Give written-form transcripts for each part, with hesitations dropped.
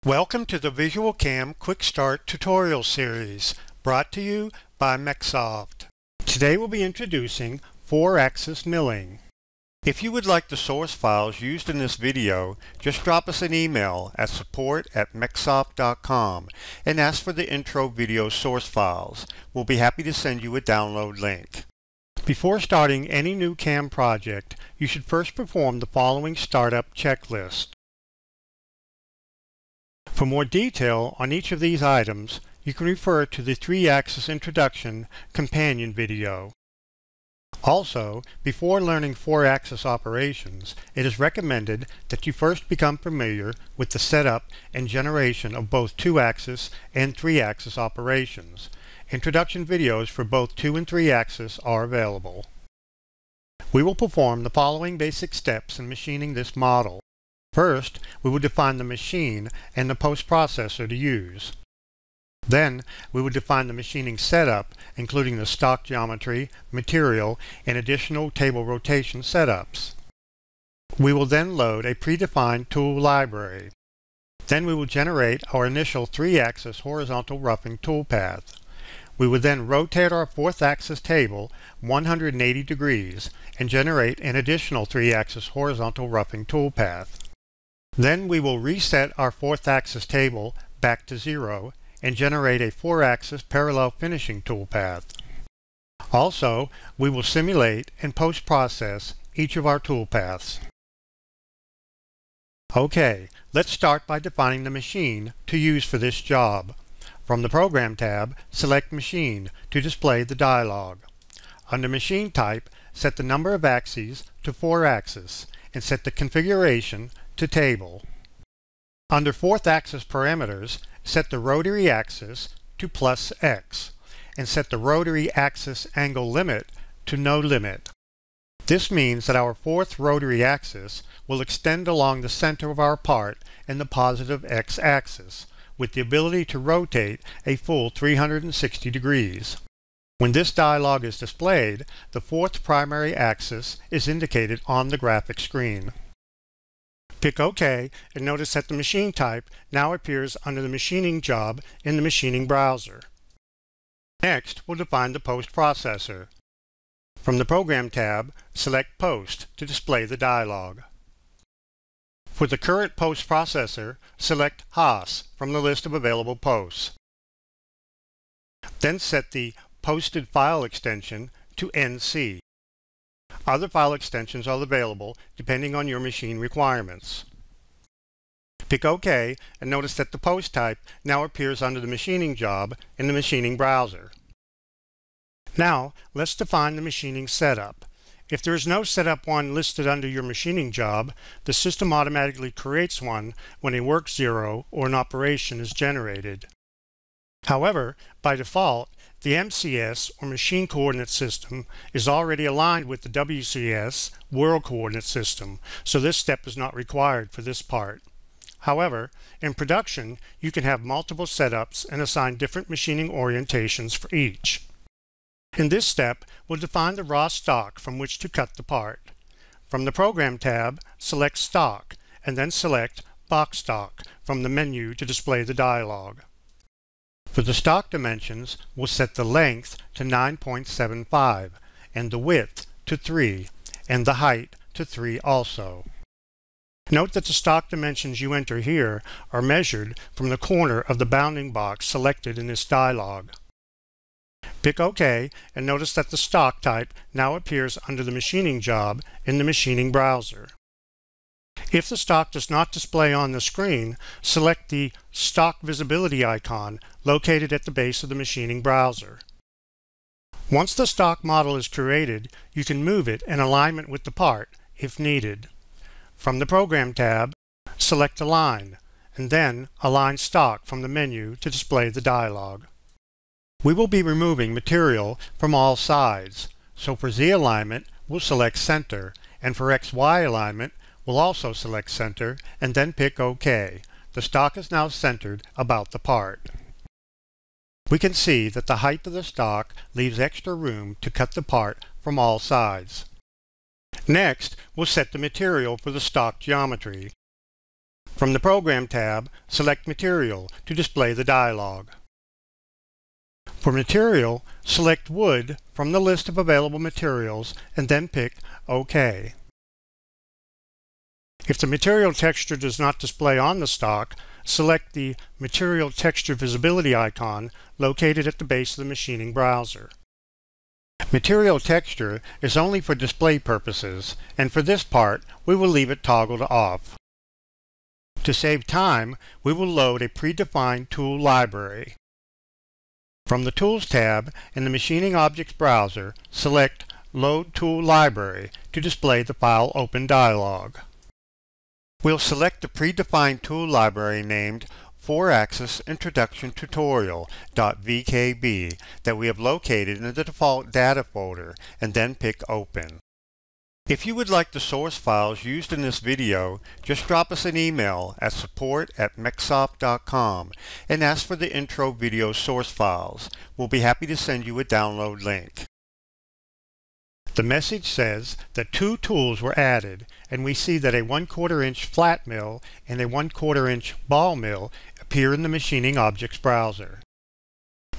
Welcome to the VisualCAM Quick Start tutorial series, brought to you by MecSoft. Today we'll be introducing 4-axis milling. If you would like the source files used in this video, just drop us an email at support@mecsoft.com and ask for the intro video source files. We'll be happy to send you a download link. Before starting any new CAM project, you should first perform the following startup checklist. For more detail on each of these items, you can refer to the 3-axis introduction companion video. Also, before learning 4-axis operations, it is recommended that you first become familiar with the setup and generation of both 2-axis and 3-axis operations. Introduction videos for both 2 and 3-axis are available. We will perform the following basic steps in machining this model. First, we will define the machine and the post-processor to use. Then, we will define the machining setup, including the stock geometry, material, and additional table rotation setups. We will then load a predefined tool library. Then we will generate our initial 3-axis horizontal roughing toolpath. We will then rotate our 4th-axis table 180 degrees and generate an additional 3-axis horizontal roughing toolpath. Then we will reset our 4th-axis table back to 0 and generate a 4-axis parallel finishing toolpath. Also, we will simulate and post-process each of our toolpaths. Okay, let's start by defining the machine to use for this job. From the Program tab, select Machine to display the dialog. Under Machine Type, set the number of axes to 4-axis and set the configuration to table. Under 4th-axis parameters, set the rotary axis to +X and set the rotary axis angle limit to no limit. This means that our 4th rotary axis will extend along the center of our part in the positive X-axis, with the ability to rotate a full 360 degrees. When this dialog is displayed, the 4th primary axis is indicated on the graphic screen. Pick OK and notice that the machine type now appears under the machining job in the machining browser. Next, we'll define the post processor. From the Program tab, select Post to display the dialog. For the current post processor, select HOS from the list of available posts. Then set the posted file extension to NC. Other file extensions are available depending on your machine requirements. Pick OK and notice that the post type now appears under the machining job in the machining browser. Now, let's define the machining setup. If there is no setup one listed under your machining job, the system automatically creates one when a work zero or an operation is generated. However, by default, the MCS, or Machine Coordinate System, is already aligned with the WCS, World Coordinate System, so this step is not required for this part. However, in production, you can have multiple setups and assign different machining orientations for each. In this step, we'll define the raw stock from which to cut the part. From the Program tab, select Stock, and then select Box Stock from the menu to display the dialog. For the stock dimensions, we'll set the length to 9.75 and the width to 3 and the height to 3 also. Note that the stock dimensions you enter here are measured from the corner of the bounding box selected in this dialog. Pick OK and notice that the stock type now appears under the machining job in the machining browser. If the stock does not display on the screen, select the Stock Visibility icon located at the base of the machining browser. Once the stock model is created, you can move it in alignment with the part if needed. From the Program tab, select Align, and then Align Stock from the menu to display the dialog. We will be removing material from all sides, so for Z alignment, we'll select Center, and for XY alignment, we'll also select Center and then pick OK. The stock is now centered about the part. We can see that the height of the stock leaves extra room to cut the part from all sides. Next, we'll set the material for the stock geometry. From the Program tab, select Material to display the dialog. For Material, select Wood from the list of available materials and then pick OK. If the material texture does not display on the stock, select the Material Texture Visibility icon located at the base of the machining browser. Material texture is only for display purposes, and for this part, we will leave it toggled off. To save time, we will load a predefined tool library. From the Tools tab in the Machining Objects browser, select Load Tool Library to display the File Open dialog. We'll select the predefined tool library named 4-Axis Introduction Tutorial.vkb that we have located in the default data folder and then pick Open. If you would like the source files used in this video, just drop us an email at support@mecsoft.com and ask for the intro video source files. We'll be happy to send you a download link. The message says that 2 tools were added, and we see that a 1/4 inch flat mill and a 1/4 inch ball mill appear in the Machining Objects browser.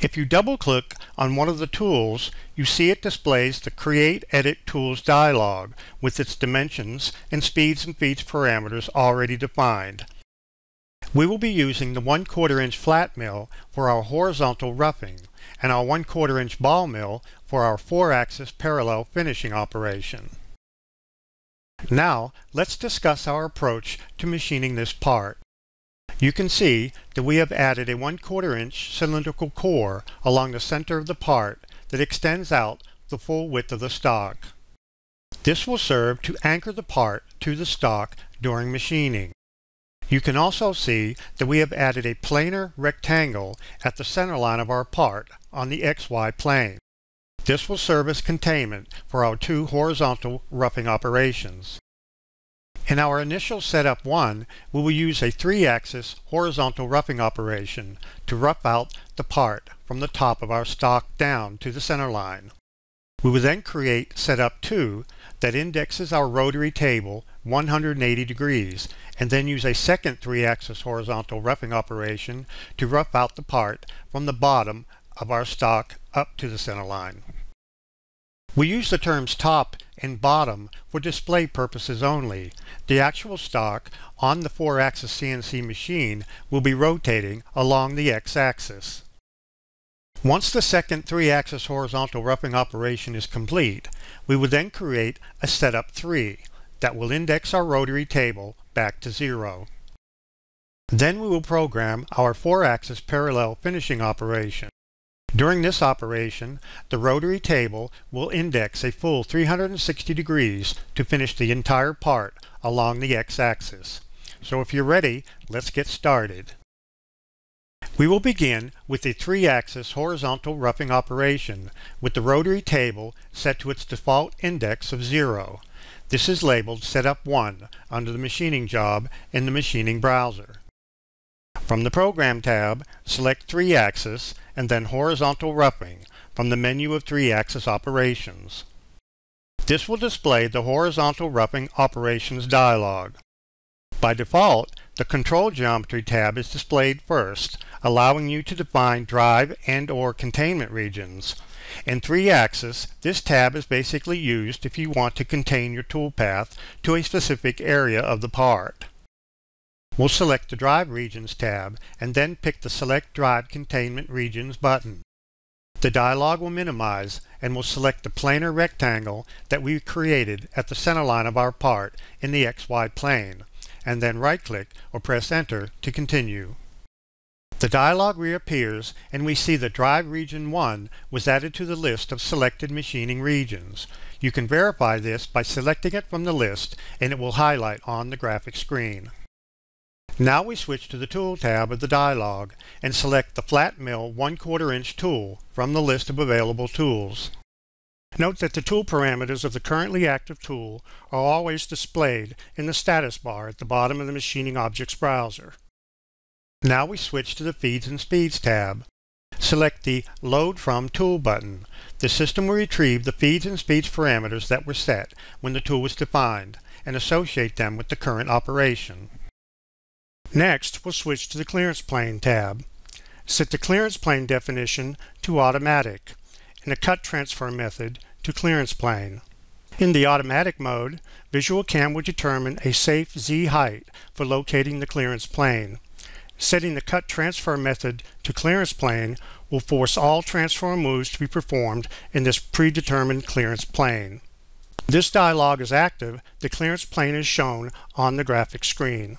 If you double-click on one of the tools, you see it displays the Create Edit Tools dialog with its dimensions and speeds and feeds parameters already defined. We will be using the 1/4 inch flat mill for our horizontal roughing and our 1/4 inch ball mill for our 4-axis parallel finishing operation. Now, let's discuss our approach to machining this part. You can see that we have added a 1/4 inch cylindrical core along the center of the part that extends out the full width of the stock. This will serve to anchor the part to the stock during machining. You can also see that we have added a planar rectangle at the center line of our part on the XY plane. This will serve as containment for our 2 horizontal roughing operations. In our initial setup 1, we will use a 3-axis horizontal roughing operation to rough out the part from the top of our stock down to the center line. We will then create setup 2 that indexes our rotary table 180 degrees and then use a second 3-axis horizontal roughing operation to rough out the part from the bottom of our stock up to the center line. We use the terms top and bottom for display purposes only. The actual stock on the 4-axis CNC machine will be rotating along the x-axis. Once the second 3-axis horizontal roughing operation is complete, we will then create a setup 3 that will index our rotary table back to 0. Then we will program our 4-axis parallel finishing operation. During this operation, the rotary table will index a full 360 degrees to finish the entire part along the x-axis. So if you're ready, let's get started. We will begin with the 3-axis horizontal roughing operation with the rotary table set to its default index of 0. This is labeled Setup 1 under the machining job in the machining browser. From the Program tab, select 3-axis and then Horizontal Roughing from the menu of 3-axis operations. This will display the Horizontal Roughing Operations dialog. By default, the Control Geometry tab is displayed first, allowing you to define drive and/or containment regions. In 3-axis, this tab is basically used if you want to contain your toolpath to a specific area of the part. We'll select the Drive Regions tab and then pick the Select Drive Containment Regions button. The dialog will minimize and we'll select the planar rectangle that we created at the center line of our part in the XY plane, and then right-click or press Enter to continue. The dialog reappears and we see that Drive Region 1 was added to the list of selected machining regions. You can verify this by selecting it from the list and it will highlight on the graphic screen. Now we switch to the Tool tab of the dialog and select the Flat Mill 1/4 inch tool from the list of available tools. Note that the tool parameters of the currently active tool are always displayed in the status bar at the bottom of the Machining Objects browser. Now we switch to the Feeds and Speeds tab. Select the Load From Tool button. The system will retrieve the feeds and speeds parameters that were set when the tool was defined and associate them with the current operation. Next, we'll switch to the Clearance Plane tab. Set the Clearance Plane definition to Automatic and the Cut Transfer method to Clearance Plane. In the automatic mode, VisualCAM will determine a safe Z height for locating the clearance plane. Setting the Cut Transfer method to Clearance Plane will force all transfer moves to be performed in this predetermined clearance plane. This dialog is active, the clearance plane is shown on the graphic screen.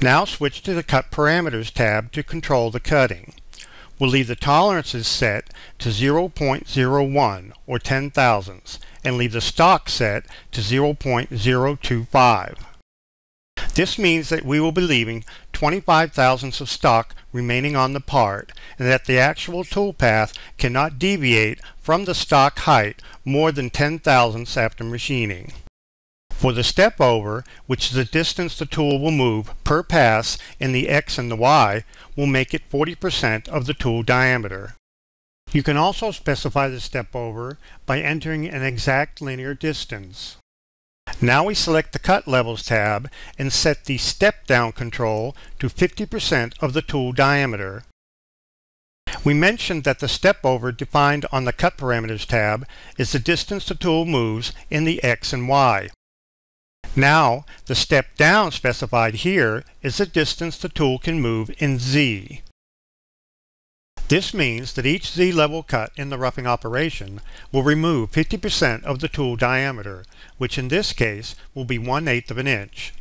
Now switch to the Cut Parameters tab to control the cutting. We'll leave the tolerances set to 0.01 or 10 thousandths and leave the stock set to 0.025. This means that we will be leaving 25 thousandths of stock remaining on the part and that the actual toolpath cannot deviate from the stock height more than 10 thousandths after machining. For the step over, which is the distance the tool will move per pass in the X and the Y, we'll make it 40% of the tool diameter. You can also specify the step over by entering an exact linear distance. Now we select the Cut Levels tab and set the Step Down control to 50% of the tool diameter. We mentioned that the step over defined on the Cut Parameters tab is the distance the tool moves in the X and Y. Now, the step down specified here is the distance the tool can move in Z. This means that each Z level cut in the roughing operation will remove 50% of the tool diameter, which in this case will be 1/8 of an inch.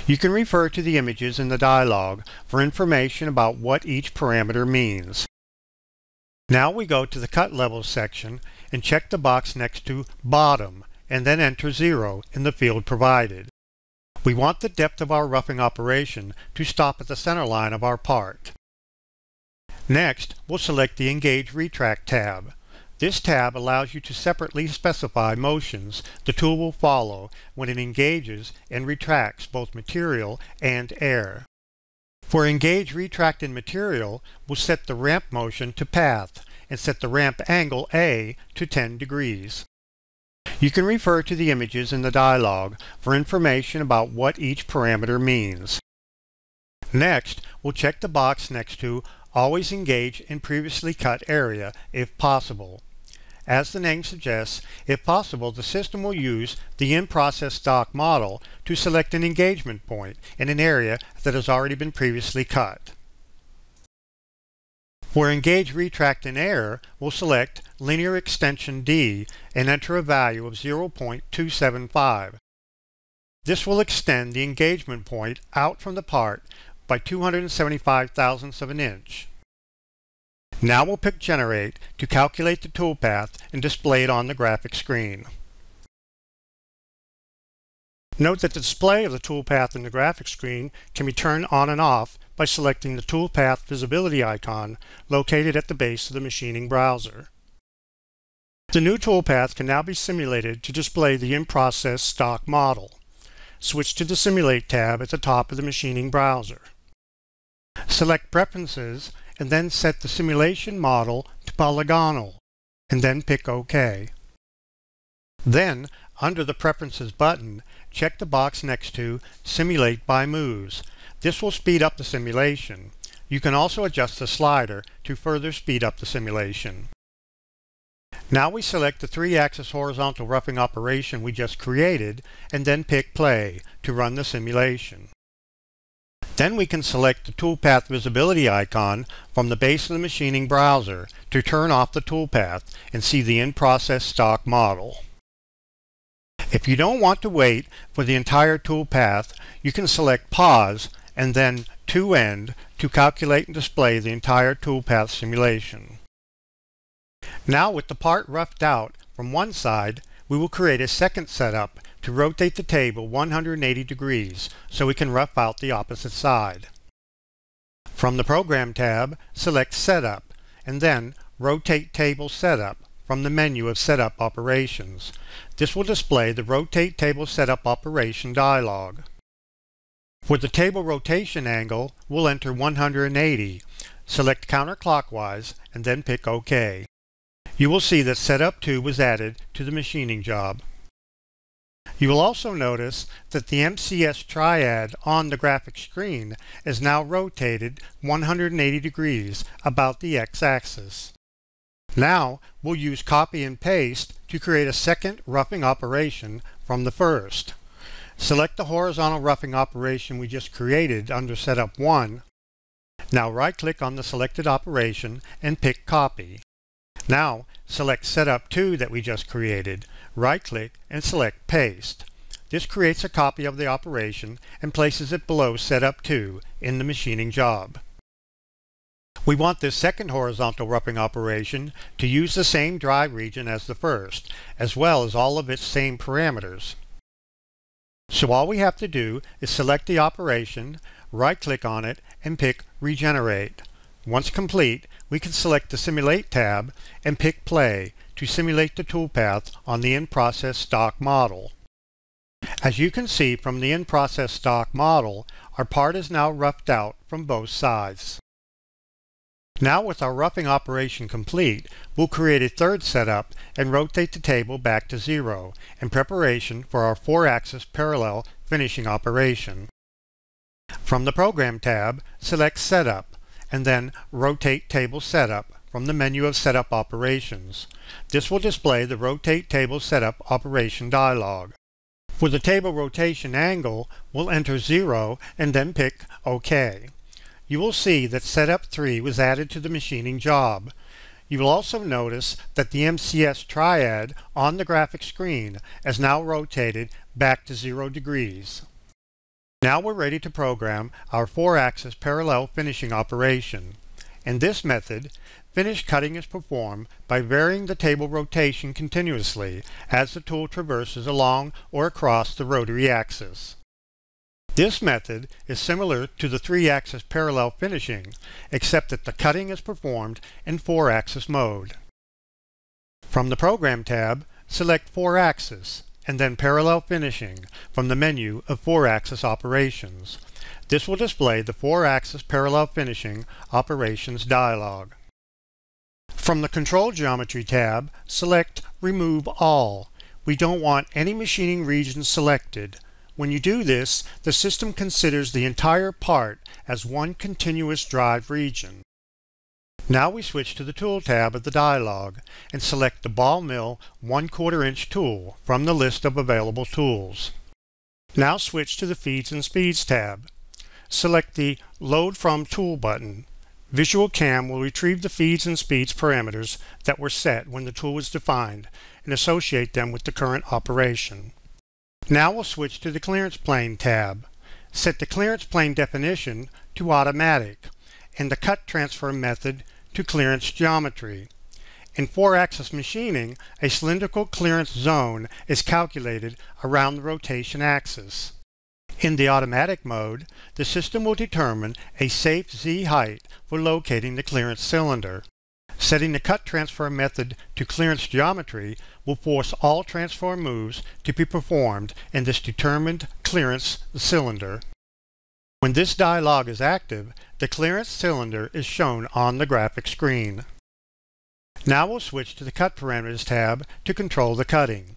You can refer to the images in the dialog for information about what each parameter means. Now we go to the Cut Levels section and check the box next to Bottom, and then enter 0 in the field provided. We want the depth of our roughing operation to stop at the center line of our part. Next, we'll select the Engage Retract tab. This tab allows you to separately specify motions the tool will follow when it engages and retracts both material and air. For Engage Retract in Material, we'll set the ramp motion to Path and set the ramp angle A to 10 degrees. You can refer to the images in the dialog for information about what each parameter means. Next, we'll check the box next to Always Engage in Previously Cut Area if possible. As the name suggests, if possible, the system will use the in-process stock model to select an engagement point in an area that has already been previously cut. For Engage Retract in Air, we'll select Linear Extension D and enter a value of 0.275. This will extend the engagement point out from the part by 275 thousandths of an inch. Now we'll pick Generate to calculate the toolpath and display it on the graphic screen. Note that the display of the toolpath in the graphic screen can be turned on and off by selecting the toolpath visibility icon located at the base of the machining browser. The new toolpath can now be simulated to display the in-process stock model. Switch to the Simulate tab at the top of the machining browser. Select Preferences and then set the simulation model to polygonal, and then pick OK. Then, under the Preferences button, check the box next to Simulate by Moves. This will speed up the simulation. You can also adjust the slider to further speed up the simulation. Now we select the 3-axis horizontal roughing operation we just created and then pick Play to run the simulation. Then we can select the toolpath visibility icon from the base of the machining browser to turn off the toolpath and see the in-process stock model. If you don't want to wait for the entire toolpath, you can select Pause and then To End to calculate and display the entire toolpath simulation. Now with the part roughed out from one side, we will create a second setup to rotate the table 180 degrees so we can rough out the opposite side. From the Program tab, select Setup and then Rotate Table Setup from the menu of Setup Operations. This will display the Rotate Table Setup Operation dialog. For the table rotation angle, we'll enter 180. Select counterclockwise and then pick OK. You will see that Setup 2 was added to the machining job. You will also notice that the MCS triad on the graphic screen is now rotated 180 degrees about the x-axis. Now we'll use copy and paste to create a second roughing operation from the first. Select the horizontal roughing operation we just created under Setup 1. Now right-click on the selected operation and pick Copy. Now select Setup 2 that we just created. Right-click and select Paste. This creates a copy of the operation and places it below Setup 2 in the machining job. We want this second horizontal roughing operation to use the same dry region as the first, as well as all of its same parameters. So all we have to do is select the operation, right-click on it, and pick Regenerate. Once complete, we can select the Simulate tab and pick Play to simulate the toolpath on the in-process stock model. As you can see from the in-process stock model, our part is now roughed out from both sides. Now with our roughing operation complete, we'll create a third setup and rotate the table back to 0 in preparation for our 4-axis parallel finishing operation. From the Program tab, select Setup and then Rotate Table Setup from the menu of Setup Operations. This will display the Rotate Table Setup Operation dialog. For the table rotation angle, we'll enter 0 and then pick OK. You will see that Setup 3 was added to the machining job. You will also notice that the MCS triad on the graphic screen is now rotated back to 0 degrees. Now we're ready to program our 4-axis parallel finishing operation. In this method, finish cutting is performed by varying the table rotation continuously as the tool traverses along or across the rotary axis. This method is similar to the 3-axis parallel finishing, except that the cutting is performed in 4-axis mode. From the Program tab, select 4-axis and then Parallel Finishing from the menu of 4-axis operations. This will display the 4-axis parallel finishing operations dialog. From the Control Geometry tab, select Remove All. We don't want any machining region selected. When you do this, the system considers the entire part as one continuous drive region. Now we switch to the Tool tab of the dialog and select the Ball Mill 1/4 inch tool from the list of available tools. Now switch to the Feeds and Speeds tab. Select the Load From Tool button. VisualCAM will retrieve the feeds and speeds parameters that were set when the tool was defined and associate them with the current operation. Now we'll switch to the Clearance Plane tab. Set the clearance plane definition to Automatic and the Cut Transfer method to Clearance Geometry. In 4-axis machining, a cylindrical clearance zone is calculated around the rotation axis. In the automatic mode, the system will determine a safe Z height for locating the clearance cylinder. Setting the Cut Transfer method to Clearance Geometry will force all transfer moves to be performed in this determined clearance cylinder. When this dialog is active, the clearance cylinder is shown on the graphic screen. Now we'll switch to the Cut Parameters tab to control the cutting.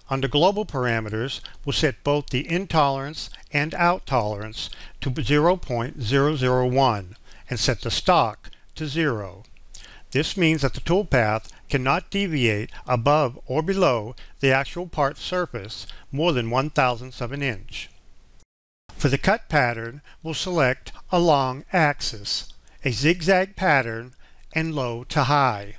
Under Global Parameters, we'll set both the in tolerance and out tolerance to 0.001 and set the stock to 0. This means that the toolpath cannot deviate above or below the actual part surface more than 1/1000th of an inch. For the cut pattern, we'll select Along Axis, a zigzag pattern, and Low to High.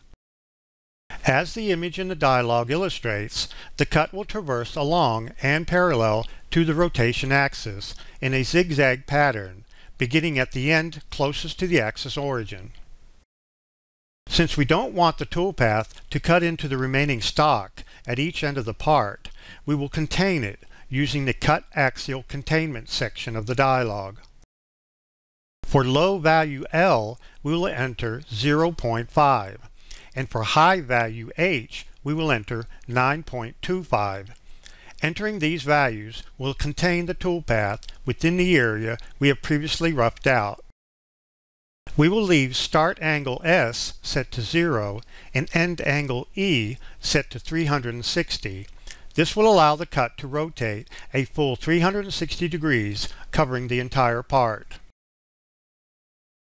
As the image in the dialog illustrates, the cut will traverse along and parallel to the rotation axis in a zigzag pattern, beginning at the end closest to the axis origin. Since we don't want the toolpath to cut into the remaining stock at each end of the part, we will contain it using the Cut Axial Containment section of the dialog. For low value L, we will enter 0.5, and for high value H, we will enter 9.25. Entering these values will contain the toolpath within the area we have previously roughed out. We will leave Start Angle S set to 0 and End Angle E set to 360. This will allow the cut to rotate a full 360 degrees, covering the entire part.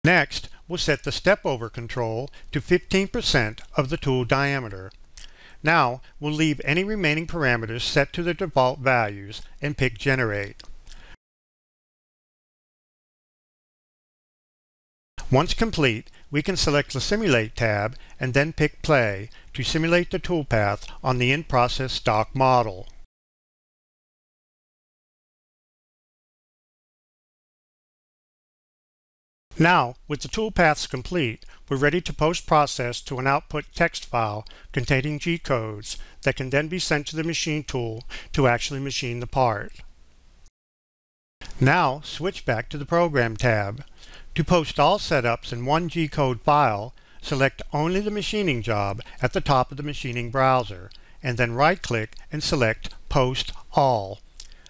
Next, we'll set the step-over control to 15% of the tool diameter. Now, we'll leave any remaining parameters set to the default values and pick Generate. Once complete, we can select the Simulate tab and then pick Play to simulate the toolpath on the in-process stock model. Now, with the toolpaths complete, we're ready to post-process to an output text file containing G-codes that can then be sent to the machine tool to actually machine the part. Now, switch back to the Program tab. To post all setups in one G-code file, select only the machining job at the top of the machining browser, and then right-click and select Post All.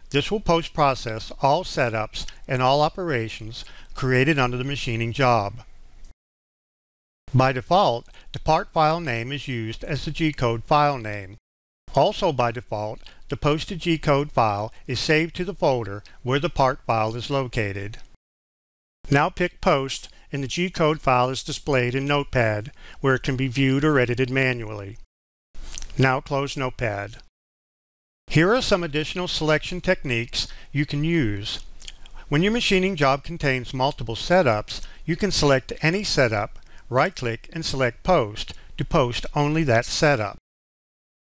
This will post-process all setups and all operations created under the machining job. By default, the part file name is used as the G-code file name. Also by default, the posted G-code file is saved to the folder where the part file is located. Now pick Post, and the G-code file is displayed in Notepad, where it can be viewed or edited manually. Now close Notepad. Here are some additional selection techniques you can use. When your machining job contains multiple setups, you can select any setup, right-click and select Post to post only that setup.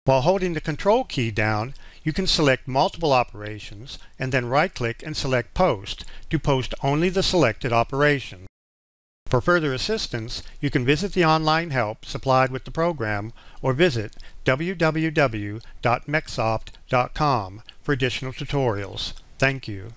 While holding the Control key down, you can select multiple operations and then right-click and select Post to post only the selected operation. For further assistance, you can visit the online help supplied with the program or visit www.mecsoft.com for additional tutorials. Thank you.